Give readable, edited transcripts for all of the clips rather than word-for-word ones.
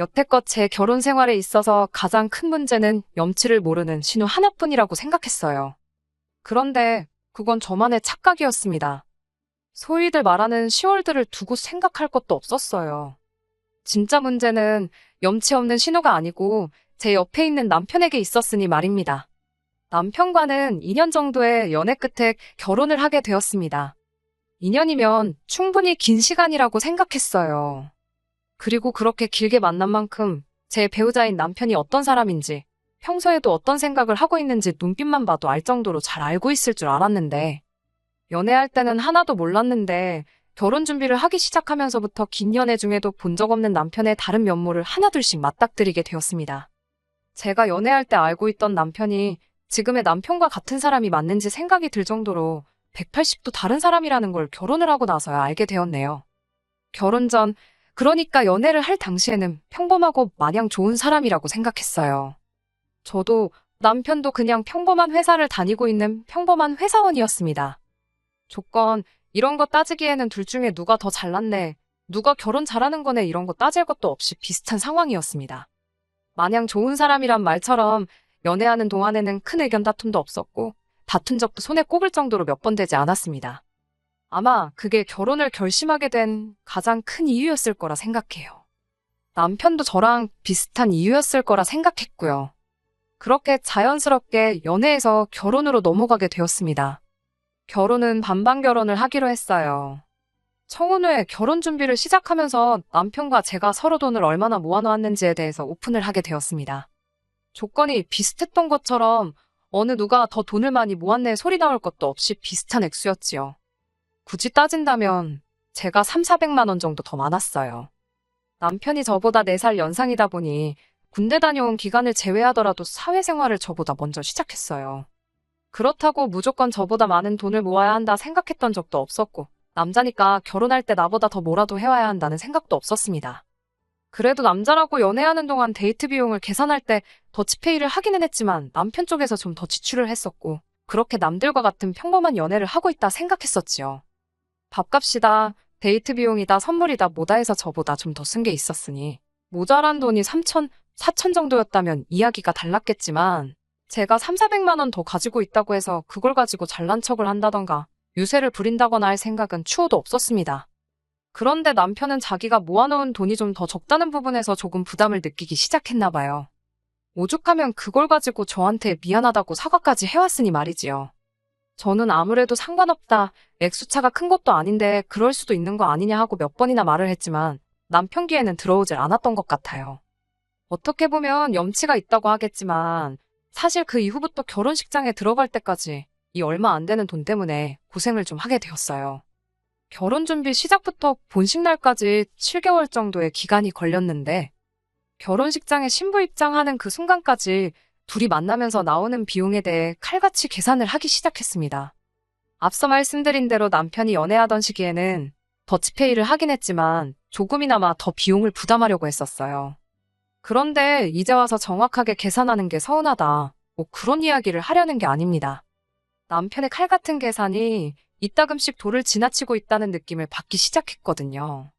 여태껏 제 결혼 생활에 있어서 가장 큰 문제는 염치를 모르는 신우 하나뿐이라고 생각했어요. 그런데 그건 저만의 착각이었습니다. 소위들 말하는 시월들을 두고 생각할 것도 없었어요. 진짜 문제는 염치 없는 신우가 아니고 제 옆에 있는 남편에게 있었으니 말입니다. 남편과는 2년 정도의 연애 끝에 결혼을 하게 되었습니다. 2년이면 충분히 긴 시간이라고 생각했어요. 그리고 그렇게 길게 만난 만큼 제 배우자인 남편이 어떤 사람인지, 평소에도 어떤 생각을 하고 있는지 눈빛만 봐도 알 정도로 잘 알고 있을 줄 알았는데, 연애할 때는 하나도 몰랐는데 결혼 준비를 하기 시작하면서부터 긴 연애 중에도 본 적 없는 남편의 다른 면모를 하나둘씩 맞닥뜨리게 되었습니다. 제가 연애할 때 알고 있던 남편이 지금의 남편과 같은 사람이 맞는지 생각이 들 정도로 180도 다른 사람이라는 걸 결혼을 하고 나서야 알게 되었네요. 결혼 전, 그러니까 연애를 할 당시에는 평범하고 마냥 좋은 사람이라고 생각했어요. 저도 남편도 그냥 평범한 회사를 다니고 있는 평범한 회사원이었습니다. 조건, 이런 거 따지기에는 둘 중에 누가 더 잘났네, 누가 결혼 잘하는 거네 이런 거 따질 것도 없이 비슷한 상황이었습니다. 마냥 좋은 사람이란 말처럼 연애하는 동안에는 큰 의견 다툼도 없었고 다툰 적도 손에 꼽을 정도로 몇 번 되지 않았습니다. 아마 그게 결혼을 결심하게 된 가장 큰 이유였을 거라 생각해요. 남편도 저랑 비슷한 이유였을 거라 생각했고요. 그렇게 자연스럽게 연애에서 결혼으로 넘어가게 되었습니다. 결혼은 반반 결혼을 하기로 했어요. 청혼 후에 결혼 준비를 시작하면서 남편과 제가 서로 돈을 얼마나 모아놓았는지에 대해서 오픈을 하게 되었습니다. 조건이 비슷했던 것처럼 어느 누가 더 돈을 많이 모았네 소리 나올 것도 없이 비슷한 액수였지요. 굳이 따진다면 제가 400만 원 정도 더 많았어요. 남편이 저보다 4살 연상이다 보니 군대 다녀온 기간을 제외하더라도 사회생활을 저보다 먼저 시작했어요. 그렇다고 무조건 저보다 많은 돈을 모아야 한다 생각했던 적도 없었고 남자니까 결혼할 때 나보다 더 뭐라도 해와야 한다는 생각도 없었습니다. 그래도 남자라고 연애하는 동안 데이트 비용을 계산할 때 더치페이를 하기는 했지만 남편 쪽에서 좀 더 지출을 했었고 그렇게 남들과 같은 평범한 연애를 하고 있다 생각했었지요. 밥값이다, 데이트 비용이다, 선물이다 뭐다 해서 저보다 좀 더 쓴 게 있었으니 모자란 돈이 3천, 4천 정도였다면 이야기가 달랐겠지만 제가 400만 원 더 가지고 있다고 해서 그걸 가지고 잘난 척을 한다던가 유세를 부린다거나 할 생각은 추호도 없었습니다. 그런데 남편은 자기가 모아놓은 돈이 좀 더 적다는 부분에서 조금 부담을 느끼기 시작했나 봐요. 오죽하면 그걸 가지고 저한테 미안하다고 사과까지 해왔으니 말이지요. 저는 아무래도 상관없다, 액수차가 큰 것도 아닌데 그럴 수도 있는 거 아니냐 하고 몇 번이나 말을 했지만 남편 귀에는 들어오질 않았던 것 같아요. 어떻게 보면 염치가 있다고 하겠지만 사실 그 이후부터 결혼식장에 들어갈 때까지 이 얼마 안 되는 돈 때문에 고생을 좀 하게 되었어요. 결혼 준비 시작부터 본식 날까지 7개월 정도의 기간이 걸렸는데 결혼식장에 신부 입장하는 그 순간까지 둘이 만나면서 나오는 비용에 대해 칼같이 계산을 하기 시작했습니다. 앞서 말씀드린 대로 남편이 연애하던 시기에는 더치페이를 하긴 했지만 조금이나마 더 비용을 부담하려고 했었어요. 그런데 이제 와서 정확하게 계산하는 게 서운하다, 뭐 그런 이야기를 하려는 게 아닙니다. 남편의 칼 같은 계산이 이따금씩 도를 지나치고 있다는 느낌을 받기 시작했거든요.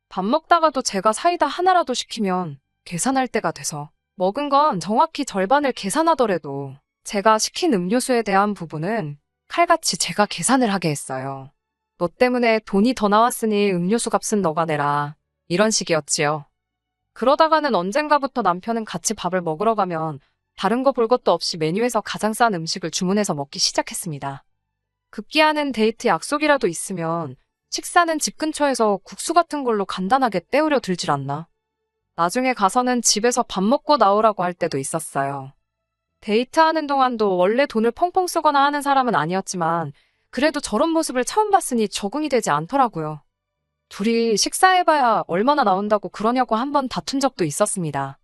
밥 먹다가도 제가 사이다 하나라도 시키면 계산할 때가 돼서 먹은 건 정확히 절반을 계산하더라도 제가 시킨 음료수에 대한 부분은 칼같이 제가 계산을 하게 했어요. 너 때문에 돈이 더 나왔으니 음료수 값은 너가 내라, 이런 식이었지요. 그러다가는 언젠가부터 남편은 같이 밥을 먹으러 가면 다른 거 볼 것도 없이 메뉴에서 가장 싼 음식을 주문해서 먹기 시작했습니다. 급기야는 데이트 약속이라도 있으면 식사는 집 근처에서 국수 같은 걸로 간단하게 때우려 들질 않나. 나중에 가서는 집에서 밥 먹고 나오라고 할 때도 있었어요. 데이트하는 동안도 원래 돈을 펑펑 쓰거나 하는 사람은 아니었지만 그래도 저런 모습을 처음 봤으니 적응이 되지 않더라고요. 둘이 식사해봐야 얼마나 나온다고 그러냐고 한번 다툰 적도 있었습니다.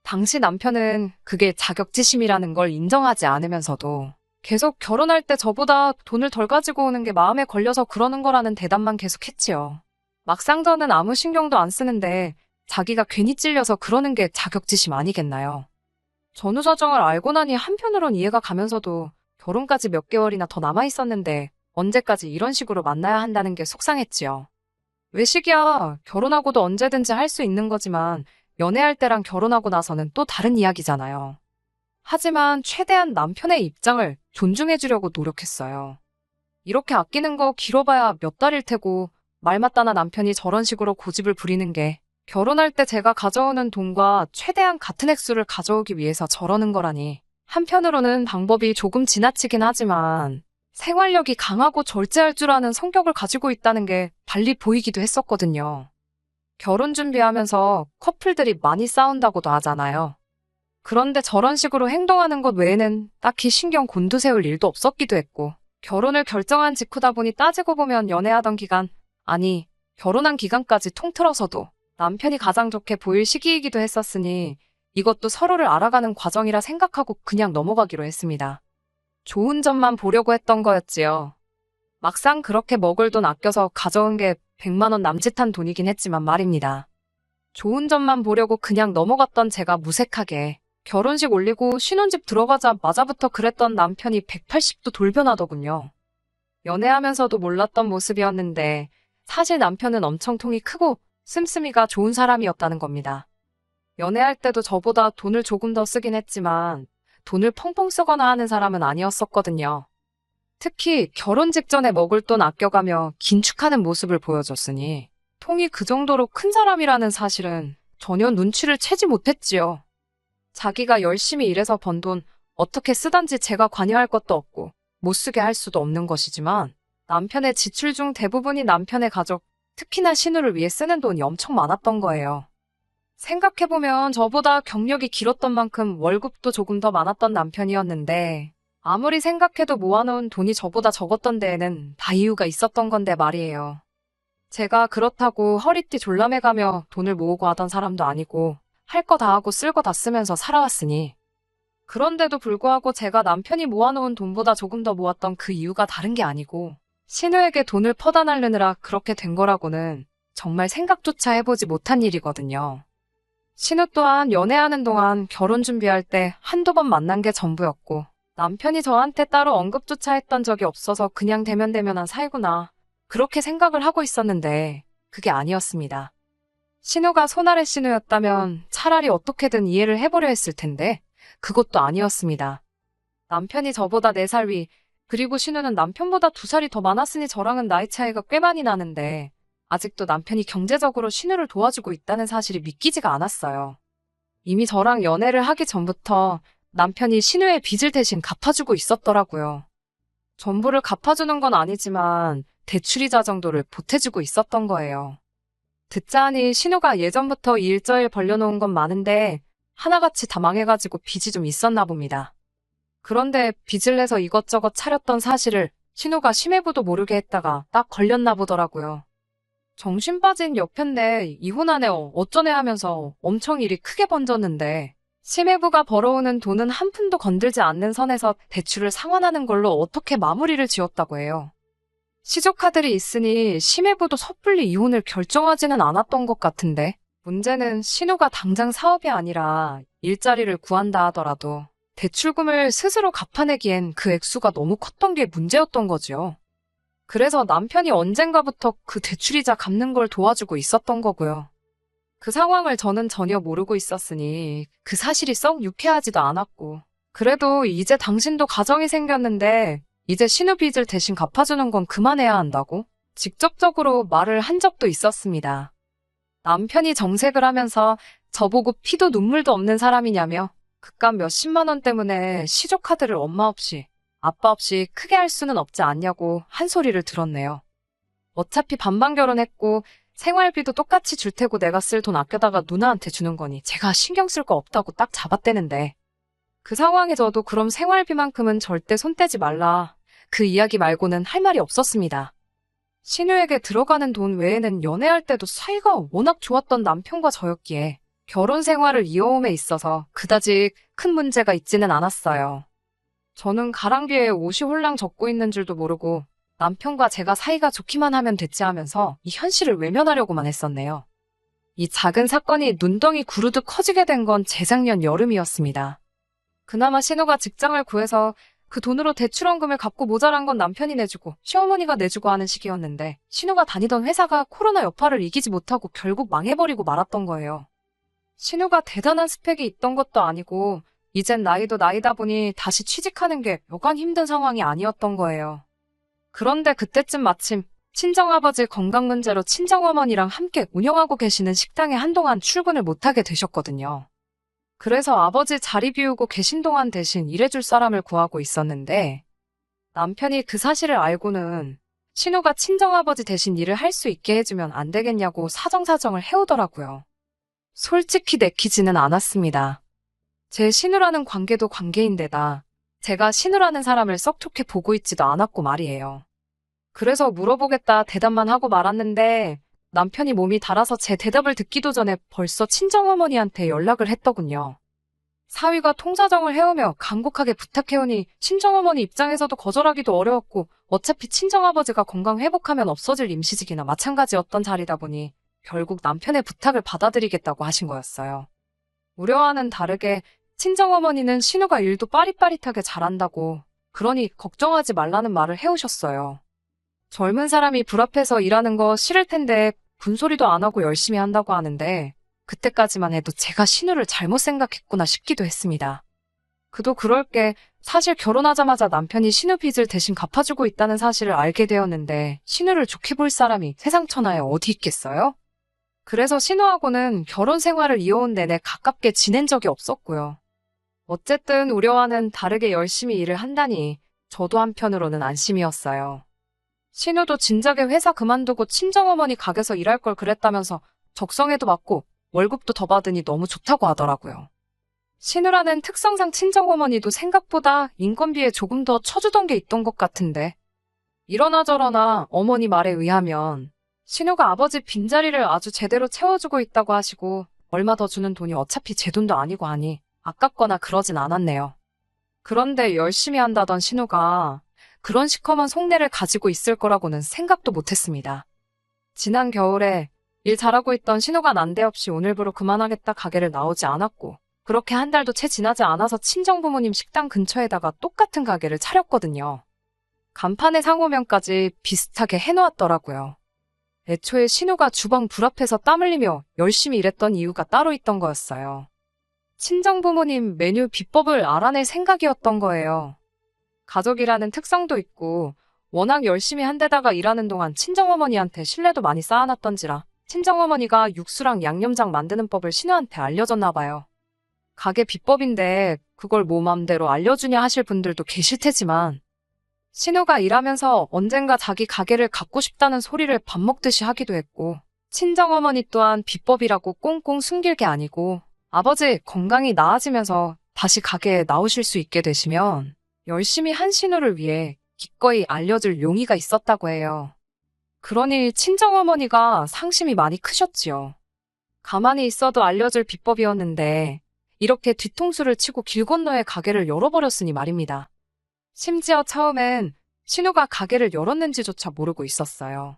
당시 남편은 그게 자격지심이라는 걸 인정하지 않으면서도 계속 결혼할 때 저보다 돈을 덜 가지고 오는 게 마음에 걸려서 그러는 거라는 대답만 계속했지요. 막상 저는 아무 신경도 안 쓰는데 자기가 괜히 찔려서 그러는 게 자격지심 아니겠나요? 전후 사정을 알고 나니 한편으론 이해가 가면서도 결혼까지 몇 개월이나 더 남아있었는데 언제까지 이런 식으로 만나야 한다는 게 속상했지요. 외식이야 결혼하고도 언제든지 할 수 있는 거지만 연애할 때랑 결혼하고 나서는 또 다른 이야기잖아요. 하지만 최대한 남편의 입장을 존중해주려고 노력했어요. 이렇게 아끼는 거 길어봐야 몇 달일 테고 말 맞다나 남편이 저런 식으로 고집을 부리는 게 결혼할 때 제가 가져오는 돈과 최대한 같은 액수를 가져오기 위해서 저러는 거라니. 한편으로는 방법이 조금 지나치긴 하지만 생활력이 강하고 절제할 줄 아는 성격을 가지고 있다는 게 달리 보이기도 했었거든요. 결혼 준비하면서 커플들이 많이 싸운다고도 하잖아요. 그런데 저런 식으로 행동하는 것 외에는 딱히 신경 곤두세울 일도 없었기도 했고, 결혼을 결정한 직후다 보니 따지고 보면 연애하던 기간, 아니, 결혼한 기간까지 통틀어서도 남편이 가장 좋게 보일 시기이기도 했었으니 이것도 서로를 알아가는 과정이라 생각하고 그냥 넘어가기로 했습니다. 좋은 점만 보려고 했던 거였지요. 막상 그렇게 먹을 돈 아껴서 가져온 게 100만 원 남짓한 돈이긴 했지만 말입니다. 좋은 점만 보려고 그냥 넘어갔던 제가 무색하게 결혼식 올리고 신혼집 들어가자마자부터 그랬던 남편이 180도 돌변하더군요. 연애하면서도 몰랐던 모습이었는데 사실 남편은 엄청 통이 크고 씀씀이가 좋은 사람이었다는 겁니다. 연애할 때도 저보다 돈을 조금 더 쓰긴 했지만 돈을 펑펑 쓰거나 하는 사람은 아니었었거든요. 특히 결혼 직전에 먹을 돈 아껴가며 긴축하는 모습을 보여줬으니 통이 그 정도로 큰 사람이라는 사실은 전혀 눈치를 채지 못했지요. 자기가 열심히 일해서 번 돈 어떻게 쓰던지 제가 관여할 것도 없고 못 쓰게 할 수도 없는 것이지만 남편의 지출 중 대부분이 남편의 가족, 특히나 신우를 위해 쓰는 돈이 엄청 많았던 거예요. 생각해보면 저보다 경력이 길었던 만큼 월급도 조금 더 많았던 남편이었는데 아무리 생각해도 모아놓은 돈이 저보다 적었던 데에는 다 이유가 있었던 건데 말이에요. 제가 그렇다고 허리띠 졸라매가며 돈을 모으고 하던 사람도 아니고 할 거 다 하고 쓸 거 다 쓰면서 살아왔으니 그런데도 불구하고 제가 남편이 모아놓은 돈보다 조금 더 모았던 그 이유가 다른 게 아니고 신우에게 돈을 퍼다 날르느라 그렇게 된 거라고는 정말 생각조차 해보지 못한 일이거든요. 신우 또한 연애하는 동안 결혼 준비할 때 한두 번 만난 게 전부였고 남편이 저한테 따로 언급조차 했던 적이 없어서 그냥 대면대면한 사이구나 그렇게 생각을 하고 있었는데 그게 아니었습니다. 신우가 손아래 신우였다면 차라리 어떻게든 이해를 해보려 했을 텐데 그것도 아니었습니다. 남편이 저보다 4살 위, 그리고 신우는 남편보다 2살이 더 많았으니 저랑은 나이 차이가 꽤 많이 나는데 아직도 남편이 경제적으로 신우를 도와주고 있다는 사실이 믿기지가 않았어요. 이미 저랑 연애를 하기 전부터 남편이 신우의 빚을 대신 갚아주고 있었더라고요. 전부를 갚아주는 건 아니지만 대출이자 정도를 보태주고 있었던 거예요. 듣자 하니 신우가 예전부터 일저일 벌려놓은 건 많은데 하나같이 다 망해가지고 빚이 좀 있었나 봅니다. 그런데 빚을 내서 이것저것 차렸던 사실을 신우가 심해부도 모르게 했다가 딱 걸렸나 보더라고요. 정신 빠진 여편네 이혼하네 어쩌네 하면서 엄청 일이 크게 번졌는데 심해부가 벌어오는 돈은 한 푼도 건들지 않는 선에서 대출을 상환하는 걸로 어떻게 마무리를 지었다고 해요. 시조카들이 있으니 심해부도 섣불리 이혼을 결정하지는 않았던 것 같은데 문제는 신우가 당장 사업이 아니라 일자리를 구한다 하더라도 대출금을 스스로 갚아내기엔 그 액수가 너무 컸던 게 문제였던 거죠. 그래서 남편이 언젠가부터 그 대출이자 갚는 걸 도와주고 있었던 거고요. 그 상황을 저는 전혀 모르고 있었으니 그 사실이 썩 유쾌하지도 않았고 그래도 이제 당신도 가정이 생겼는데 이제 신우 빚을 대신 갚아주는 건 그만해야 한다고 직접적으로 말을 한 적도 있었습니다. 남편이 정색을 하면서 저보고 피도 눈물도 없는 사람이냐며 그깟 몇십만 원 때문에 시조카드를 엄마 없이 아빠 없이 크게 할 수는 없지 않냐고 한 소리를 들었네요. 어차피 반반 결혼했고 생활비도 똑같이 줄 테고 내가 쓸 돈 아껴다가 누나한테 주는 거니 제가 신경 쓸 거 없다고 딱 잡아떼는데 그 상황에 저도 그럼 생활비만큼은 절대 손 떼지 말라. 그 이야기 말고는 할 말이 없었습니다. 신우에게 들어가는 돈 외에는 연애할 때도 사이가 워낙 좋았던 남편과 저였기에 결혼 생활을 이어옴에 있어서 그다지 큰 문제가 있지는 않았어요. 저는 가랑비에 옷이 홀랑 젖고 있는 줄도 모르고 남편과 제가 사이가 좋기만 하면 됐지 하면서 이 현실을 외면하려고만 했었네요. 이 작은 사건이 눈덩이 구르듯 커지게 된 건 재작년 여름이었습니다. 그나마 신우가 직장을 구해서 그 돈으로 대출원금을 갚고 모자란 건 남편이 내주고 시어머니가 내주고 하는 시기였는데 신우가 다니던 회사가 코로나 여파를 이기지 못하고 결국 망해버리고 말았던 거예요. 신우가 대단한 스펙이 있던 것도 아니고 이젠 나이도 나이다 보니 다시 취직하는 게 여간 힘든 상황이 아니었던 거예요. 그런데 그때쯤 마침 친정아버지 건강 문제로 친정어머니랑 함께 운영하고 계시는 식당에 한동안 출근을 못하게 되셨거든요. 그래서 아버지 자리 비우고 계신 동안 대신 일해줄 사람을 구하고 있었는데 남편이 그 사실을 알고는 신우가 친정아버지 대신 일을 할 수 있게 해주면 안 되겠냐고 사정사정을 해오더라고요. 솔직히 내키지는 않았습니다. 제 신우라는 관계도 관계인데다 제가 신우라는 사람을 썩 좋게 보고 있지도 않았고 말이에요. 그래서 물어보겠다 대답만 하고 말았는데 남편이 몸이 달아서 제 대답을 듣기도 전에 벌써 친정어머니한테 연락을 했더군요. 사위가 통사정을 해오며 간곡하게 부탁해오니 친정어머니 입장에서도 거절하기도 어려웠고 어차피 친정아버지가 건강 회복하면 없어질 임시직이나 마찬가지였던 자리다 보니 결국 남편의 부탁을 받아들이겠다고 하신 거였어요. 우려와는 다르게 친정어머니는 신우가 일도 빠릿빠릿하게 잘한다고 그러니 걱정하지 말라는 말을 해오셨어요. 젊은 사람이 불 앞에서 일하는 거 싫을 텐데 군소리도 안 하고 열심히 한다고 하는데 그때까지만 해도 제가 신우를 잘못 생각했구나 싶기도 했습니다. 그도 그럴 게 사실 결혼하자마자 남편이 신우 빚을 대신 갚아주고 있다는 사실을 알게 되었는데 신우를 좋게 볼 사람이 세상 천하에 어디 있겠어요? 그래서 신우하고는 결혼 생활을 이어온 내내 가깝게 지낸 적이 없었고요. 어쨌든 우려와는 다르게 열심히 일을 한다니 저도 한편으로는 안심이었어요. 신우도 진작에 회사 그만두고 친정어머니 가게에서 일할 걸 그랬다면서 적성에도 맞고 월급도 더 받으니 너무 좋다고 하더라고요. 신우라는 특성상 친정어머니도 생각보다 인건비에 조금 더 쳐주던 게 있던 것 같은데 이러나 저러나 어머니 말에 의하면 신우가 아버지 빈자리를 아주 제대로 채워주고 있다고 하시고 얼마 더 주는 돈이 어차피 제 돈도 아니고 하니 아깝거나 그러진 않았네요. 그런데 열심히 한다던 신우가 그런 시커먼 속내를 가지고 있을 거라고는 생각도 못했습니다. 지난 겨울에 일 잘하고 있던 신우가 난데없이 오늘부로 그만하겠다 가게를 나오지 않았고 그렇게 한 달도 채 지나지 않아서 친정부모님 식당 근처에다가 똑같은 가게를 차렸거든요. 간판에 상호명까지 비슷하게 해놓았더라고요. 애초에 신우가 주방 불 앞에서 땀 흘리며 열심히 일했던 이유가 따로 있던 거였어요. 친정부모님 메뉴 비법을 알아낼 생각이었던 거예요. 가족이라는 특성도 있고 워낙 열심히 한 데다가 일하는 동안 친정어머니한테 신뢰도 많이 쌓아놨던지라 친정어머니가 육수랑 양념장 만드는 법을 신우한테 알려줬나 봐요. 가게 비법인데 그걸 뭐 맘대로 알려주냐 하실 분들도 계실 테지만 신우가 일하면서 언젠가 자기 가게를 갖고 싶다는 소리를 밥 먹듯이 하기도 했고 친정어머니 또한 비법이라고 꽁꽁 숨길 게 아니고 아버지 건강이 나아지면서 다시 가게에 나오실 수 있게 되시면 열심히 한 신우를 위해 기꺼이 알려줄 용의가 있었다고 해요. 그러니 친정어머니가 상심이 많이 크셨지요. 가만히 있어도 알려줄 비법이었는데 이렇게 뒤통수를 치고 길 건너에 가게를 열어버렸으니 말입니다. 심지어 처음엔 신우가 가게를 열었는지조차 모르고 있었어요.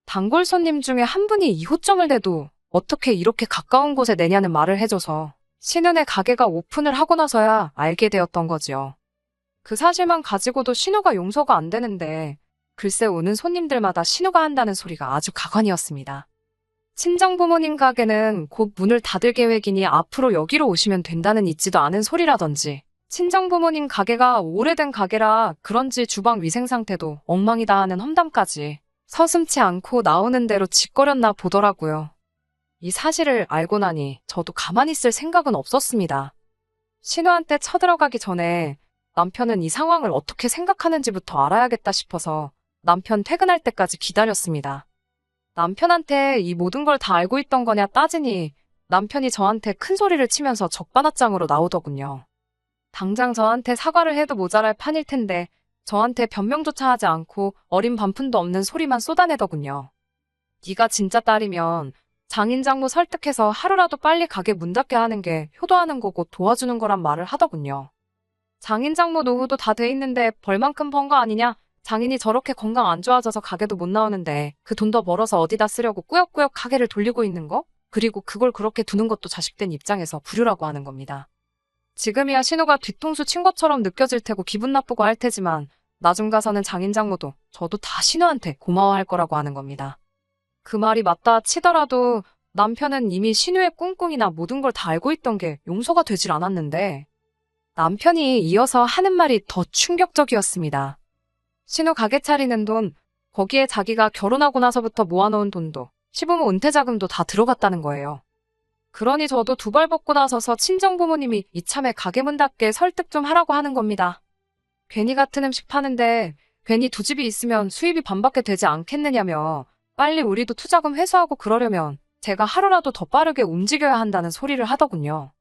단골 손님 중에 한 분이 이호점을 내도 어떻게 이렇게 가까운 곳에 내냐는 말을 해줘서 신우네 가게가 오픈을 하고 나서야 알게 되었던 거지요. 그 사실만 가지고도 신우가 용서가 안 되는데 글쎄 오는 손님들마다 신우가 한다는 소리가 아주 가관이었습니다. 친정부모님 가게는 곧 문을 닫을 계획이니 앞으로 여기로 오시면 된다는 있지도 않은 소리라든지 친정부모님 가게가 오래된 가게라 그런지 주방 위생 상태도 엉망이다 하는 험담까지 서슴지 않고 나오는 대로 짓거렸나 보더라고요. 이 사실을 알고 나니 저도 가만히 있을 생각은 없었습니다. 신우한테 쳐들어가기 전에 남편은 이 상황을 어떻게 생각하는지부터 알아야겠다 싶어서 남편 퇴근할 때까지 기다렸습니다. 남편한테 이 모든 걸 다 알고 있던 거냐 따지니 남편이 저한테 큰 소리를 치면서 적반하장으로 나오더군요. 당장 저한테 사과를 해도 모자랄 판일 텐데 저한테 변명조차 하지 않고 어린 반푼도 없는 소리만 쏟아내더군요. 네가 진짜 딸이면 장인장모 설득해서 하루라도 빨리 가게 문 닫게 하는 게 효도하는 거고 도와주는 거란 말을 하더군요. 장인장모 노후도 다 돼 있는데 벌만큼 번 거 아니냐? 장인이 저렇게 건강 안 좋아져서 가게도 못 나오는데 그 돈 더 벌어서 어디다 쓰려고 꾸역꾸역 가게를 돌리고 있는 거? 그리고 그걸 그렇게 두는 것도 자식된 입장에서 불효라고 하는 겁니다. 지금이야 신우가 뒤통수 친 것처럼 느껴질 테고 기분 나쁘고 할 테지만 나중 가서는 장인장모도 저도 다 신우한테 고마워할 거라고 하는 겁니다. 그 말이 맞다 치더라도 남편은 이미 신우의 꿍꿍이나 모든 걸 다 알고 있던 게 용서가 되질 않았는데 남편이 이어서 하는 말이 더 충격적이었습니다. 신우 가게 차리는 돈, 거기에 자기가 결혼하고 나서부터 모아놓은 돈도 시부모 은퇴 자금도 다 들어갔다는 거예요. 그러니 저도 두 발 벗고 나서서 친정부모님이 이참에 가게 문 닫게 설득 좀 하라고 하는 겁니다. 괜히 같은 음식 파는데 괜히 두 집이 있으면 수입이 반밖에 되지 않겠느냐며 빨리 우리도 투자금 회수하고 그러려면 제가 하루라도 더 빠르게 움직여야 한다는 소리를 하더군요.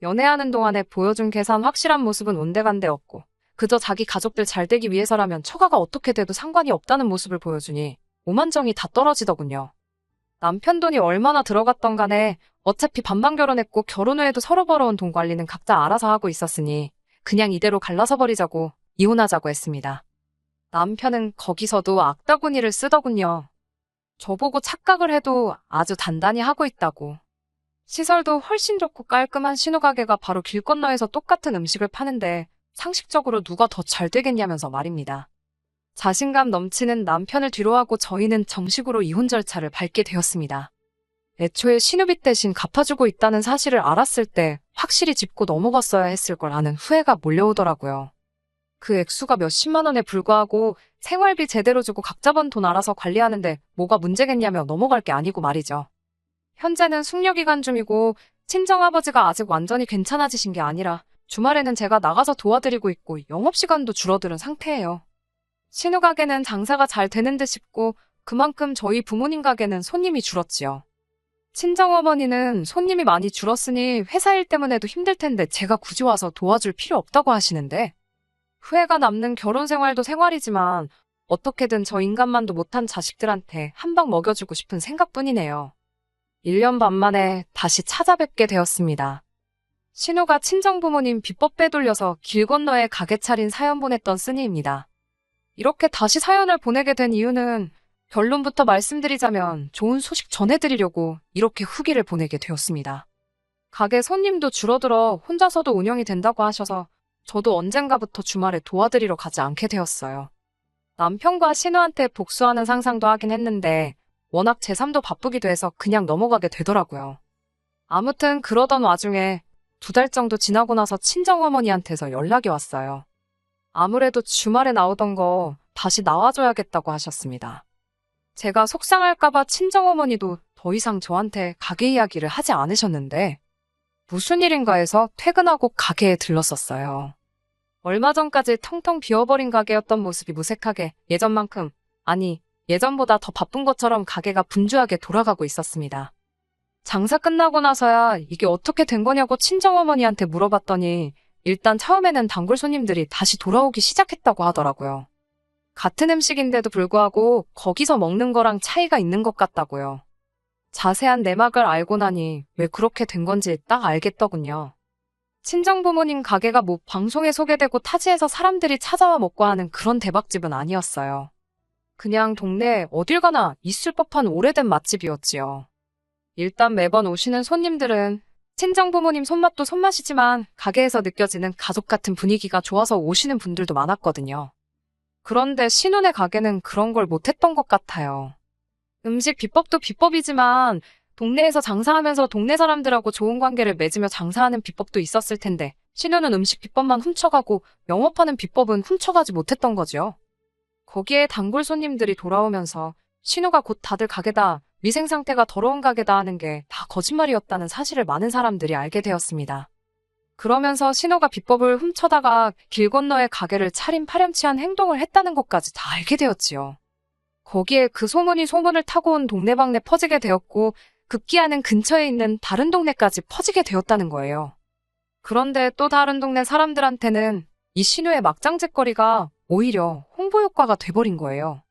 연애하는 동안에 보여준 계산 확실한 모습은 온데간데 없고 그저 자기 가족들 잘 되기 위해서라면 처가가 어떻게 돼도 상관이 없다는 모습을 보여주니 오만정이 다 떨어지더군요. 남편 돈이 얼마나 들어갔던 간에 어차피 반반 결혼했고 결혼 후에도 서로 벌어온 돈 관리는 각자 알아서 하고 있었으니 그냥 이대로 갈라서 버리자고 이혼하자고 했습니다. 남편은 거기서도 악다구니를 쓰더군요. 저보고 착각을 해도 아주 단단히 하고 있다고. 시설도 훨씬 좋고 깔끔한 신우가게가 바로 길 건너에서 똑같은 음식을 파는데 상식적으로 누가 더 잘 되겠냐면서 말입니다. 자신감 넘치는 남편을 뒤로하고 저희는 정식으로 이혼 절차를 밟게 되었습니다. 애초에 신우빚 대신 갚아주고 있다는 사실을 알았을 때 확실히 짚고 넘어갔어야 했을 걸 아는 후회가 몰려오더라고요. 그 액수가 몇십만 원에 불과하고 생활비 제대로 주고 각자 번 돈 알아서 관리하는데 뭐가 문제겠냐며 넘어갈 게 아니고 말이죠. 현재는 숙려기간 중이고 친정아버지가 아직 완전히 괜찮아지신 게 아니라 주말에는 제가 나가서 도와드리고 있고 영업시간도 줄어드는 상태예요. 신우 가게는 장사가 잘 되는 듯 싶고 그만큼 저희 부모님 가게는 손님이 줄었지요. 친정어머니는 손님이 많이 줄었으니 회사 일 때문에도 힘들 텐데 제가 굳이 와서 도와줄 필요 없다고 하시는데 후회가 남는 결혼 생활도 생활이지만 어떻게든 저 인간만도 못한 자식들한테 한 방 먹여주고 싶은 생각뿐이네요. 1년 반 만에 다시 찾아뵙게 되었습니다. 신우가 친정부모님 비법 빼돌려서 길 건너에 가게 차린 사연 보냈던 쓰니입니다. 이렇게 다시 사연을 보내게 된 이유는 결론부터 말씀드리자면 좋은 소식 전해드리려고 이렇게 후기를 보내게 되었습니다. 가게 손님도 줄어들어 혼자서도 운영이 된다고 하셔서 저도 언젠가부터 주말에 도와드리러 가지 않게 되었어요. 남편과 신우한테 복수하는 상상도 하긴 했는데 워낙 제3도 바쁘기도 해서 그냥 넘어가게 되더라고요. 아무튼 그러던 와중에 2달 정도 지나고 나서 친정어머니한테서 연락이 왔어요. 아무래도 주말에 나오던 거 다시 나와줘야겠다고 하셨습니다. 제가 속상할까봐 친정어머니도 더 이상 저한테 가게 이야기를 하지 않으셨는데 무슨 일인가 해서 퇴근하고 가게에 들렀었어요. 얼마 전까지 텅텅 비어버린 가게였던 모습이 무색하게 예전만큼, 아니 예전보다 더 바쁜 것처럼 가게가 분주하게 돌아가고 있었습니다. 장사 끝나고 나서야 이게 어떻게 된 거냐고 친정어머니한테 물어봤더니 일단 처음에는 단골 손님들이 다시 돌아오기 시작했다고 하더라고요. 같은 음식인데도 불구하고 거기서 먹는 거랑 차이가 있는 것 같다고요. 자세한 내막을 알고 나니 왜 그렇게 된 건지 딱 알겠더군요. 친정부모님 가게가 뭐 방송에 소개되고 타지에서 사람들이 찾아와 먹고 하는 그런 대박집은 아니었어요. 그냥 동네에 어딜 가나 있을 법한 오래된 맛집이었지요. 일단 매번 오시는 손님들은 친정부모님 손맛도 손맛이지만 가게에서 느껴지는 가족 같은 분위기가 좋아서 오시는 분들도 많았거든요. 그런데 신혼의 가게는 그런 걸 못했던 것 같아요. 음식 비법도 비법이지만 동네에서 장사하면서 동네 사람들하고 좋은 관계를 맺으며 장사하는 비법도 있었을 텐데 신혼은 음식 비법만 훔쳐가고 영업하는 비법은 훔쳐가지 못했던 거죠. 거기에 단골 손님들이 돌아오면서 신우가 곧 닫을 가게다, 위생 상태가 더러운 가게다 하는 게 다 거짓말이었다는 사실을 많은 사람들이 알게 되었습니다. 그러면서 신우가 비법을 훔쳐다가 길 건너에 가게를 차린 파렴치한 행동을 했다는 것까지 다 알게 되었지요. 거기에 그 소문이 소문을 타고 온 동네방네 퍼지게 되었고 급기야는 근처에 있는 다른 동네까지 퍼지게 되었다는 거예요. 그런데 또 다른 동네 사람들한테는 이 신우의 막장짓거리가 오히려 홍보 효과가 돼버린 거예요.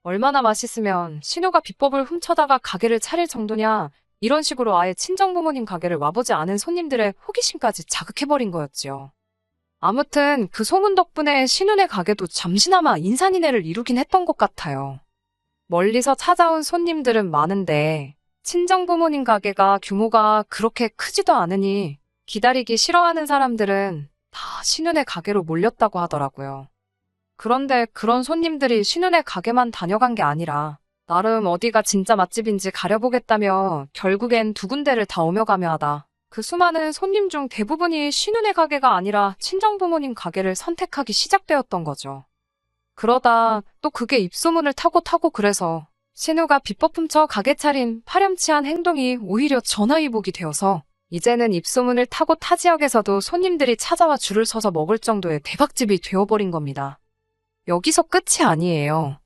얼마나 맛있으면 신우가 비법을 훔쳐다가 가게를 차릴 정도냐, 이런 식으로 아예 친정부모님 가게를 와보지 않은 손님들의 호기심까지 자극해버린 거였지요. 아무튼 그 소문 덕분에 신우네 가게도 잠시나마 인산인해를 이루긴 했던 것 같아요. 멀리서 찾아온 손님들은 많은데 친정부모님 가게가 규모가 그렇게 크지도 않으니 기다리기 싫어하는 사람들은 다 신우네 가게로 몰렸다고 하더라고요. 그런데 그런 손님들이 신우네 가게만 다녀간 게 아니라 나름 어디가 진짜 맛집인지 가려보겠다며 결국엔 두 군데를 다 오며가며 하다. 그 수많은 손님 중 대부분이 신우네 가게가 아니라 친정부모님 가게를 선택하기 시작되었던 거죠. 그러다 또 그게 입소문을 타고 그래서 신우가 비법 훔쳐 가게 차린 파렴치한 행동이 오히려 전화위복이 되어서 이제는 입소문을 타고 타 지역에서도 손님들이 찾아와 줄을 서서 먹을 정도의 대박집이 되어버린 겁니다. 여기서 끝이 아니에요.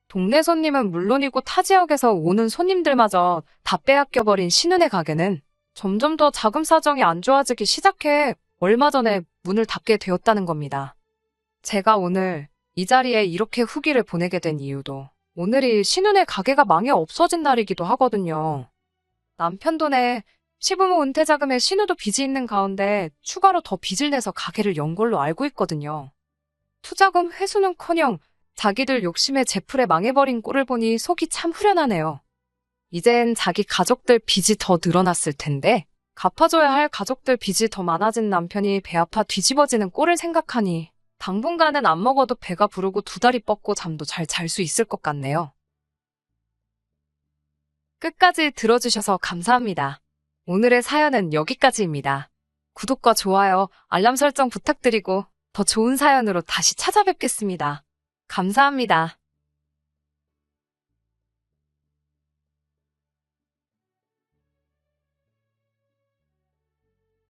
동네 손님은 물론이고 타 지역에서 오는 손님들마저 다 빼앗겨버린 신우네 가게는 점점 더 자금 사정이 안 좋아지기 시작해 얼마 전에 문을 닫게 되었다는 겁니다. 제가 오늘 이 자리에 이렇게 후기를 보내게 된 이유도 오늘이 신우네 가게가 망해 없어진 날이기도 하거든요. 남편 돈에 시부모 은퇴 자금에 신우도 빚이 있는 가운데 추가로 더 빚을 내서 가게를 연 걸로 알고 있거든요. 투자금 회수는커녕 자기들 욕심에 제풀에 망해버린 꼴을 보니 속이 참 후련하네요. 이젠 자기 가족들 빚이 더 늘어났을 텐데 갚아줘야 할 가족들 빚이 더 많아진 남편이 배 아파 뒤집어지는 꼴을 생각하니 당분간은 안 먹어도 배가 부르고 두 다리 뻗고 잠도 잘 잘 수 있을 것 같네요. 끝까지 들어주셔서 감사합니다. 오늘의 사연은 여기까지입니다. 구독과 좋아요, 알람 설정 부탁드리고 더 좋은 사연으로 다시 찾아뵙겠습니다. 감사합니다.